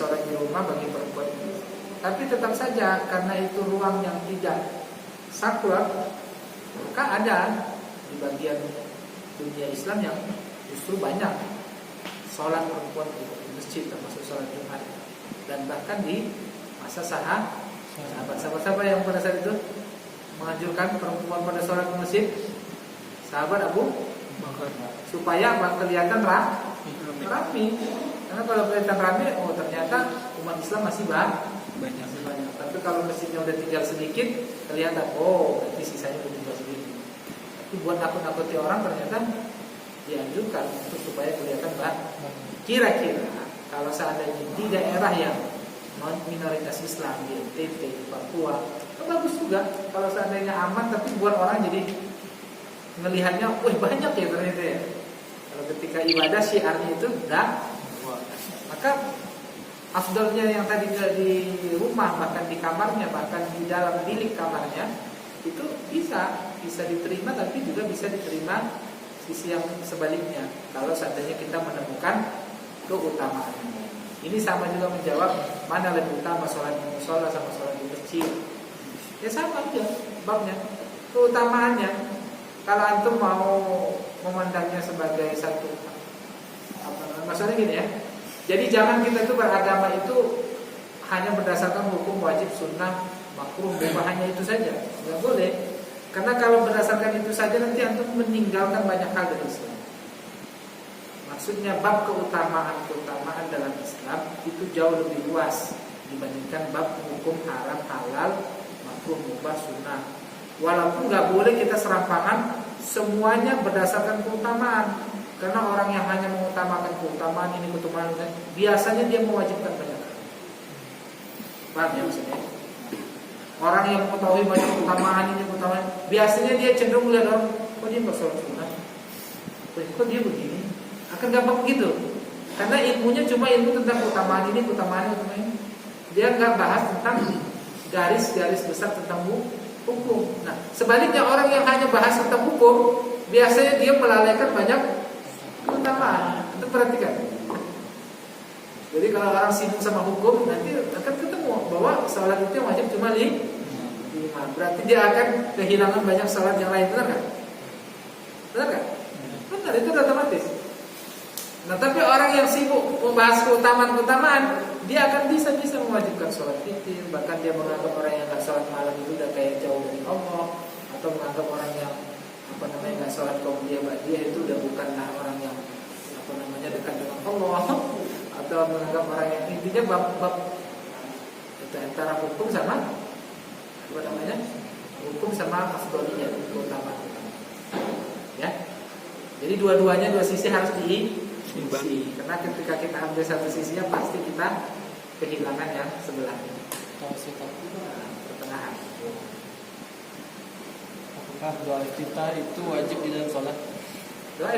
sholat di rumah bagi perempuan. Tapi tetap saja karena itu ruang yang tidak saklek, maka ada di bagian dunia Islam yang justru banyak sholat perempuan di masjid, termasuk sholat Jumat. Dan bahkan di masa sahabat yang pada saat itu menganjurkan perempuan pada sholat di masjid, sahabat Abu Bakar, supaya kelihatan rapi. Karena kalau kelihatan rapi, oh ternyata umat Islam masih banyak. Tapi kalau masjidnya udah tinggal sedikit, kelihatan, oh berarti sisanya udah tinggal sedikit. Tapi buat nakut-nakuti orang ternyata dianjurkan untuk supaya kelihatan banyak. Kira-kira kalau seandainya di daerah yang minoritas Islam di NTT, di Papua, itu bagus juga. Kalau seandainya aman, tapi buat orang jadi melihatnya, wih banyak ya ternyata ya. Kalau ketika ibadah syiarnya itu maka afdalnya yang tadi di rumah, bahkan di kamarnya, bahkan di dalam bilik kamarnya, itu bisa diterima, tapi juga bisa diterima sisi yang sebaliknya. Kalau seandainya kita menemukan keutamaannya. Ini sama juga menjawab mana lebih utama sholat di musola sama sholat di masjid. Ya sama aja babnya. Keutamaannya, kalau antum mau memandangnya sebagai satu maksudnya gini ya. Jadi jangan kita itu beragama itu hanya berdasarkan hukum wajib, sunnah, makruh, mubah, hanya itu saja. Nggak boleh. Karena kalau berdasarkan itu saja nanti antum meninggalkan banyak hal dari Islam. Maksudnya bab keutamaan dalam Islam itu jauh lebih luas dibandingkan bab hukum haram, halal, makruh, mubah, sunnah. Walaupun nggak boleh kita serampangan semuanya berdasarkan keutamaan. Karena orang yang hanya mengutamakan keutamaan ini, biasanya dia mewajibkan banyak hal. Paham ya maksudnya? Orang yang mengetahui banyak keutamaan ini, biasanya dia cenderung melihat orang, kok dia nggak sholat sunnah? Kok dia begini? Akan gampang begitu. Karena ilmunya cuma ilmu tentang keutamaan ini. Dia nggak bahas tentang garis-garis besar tentang hukum. Nah, sebaliknya orang yang hanya bahas tentang hukum, biasanya dia melalaikan banyak keutamaan. Itu perhatikan. Jadi kalau orang sibuk sama hukum, nanti akan ketemu bahwa sholat itu yang wajib cuma 5. Berarti dia akan kehilangan banyak sholat yang lain. Benar nggak? Benar, itu otomatis. Nah, tapi orang yang sibuk membahas keutamaan, dia akan bisa mewajibkan sholat witir. Bahkan dia menganggap orang yang nggak sholat malam itu udah kayak jauh dari Allah, atau menganggap orang yang nggak sholat qabliyah ba'diyah itu udah bukanlah orang yang dekat dengan Allah, atau menganggap orang yang intinya bab itu antara hukum sama hukum sama afdaliyah, keutamaan. Ya, jadi dua-duanya, dua sisi harus diimbangi. Karena ketika kita ambil satu sisinya, pasti kita kehilangan yang sebelahnya. Pertengahan. Apakah doa kita itu wajib di dalam sholat? Doa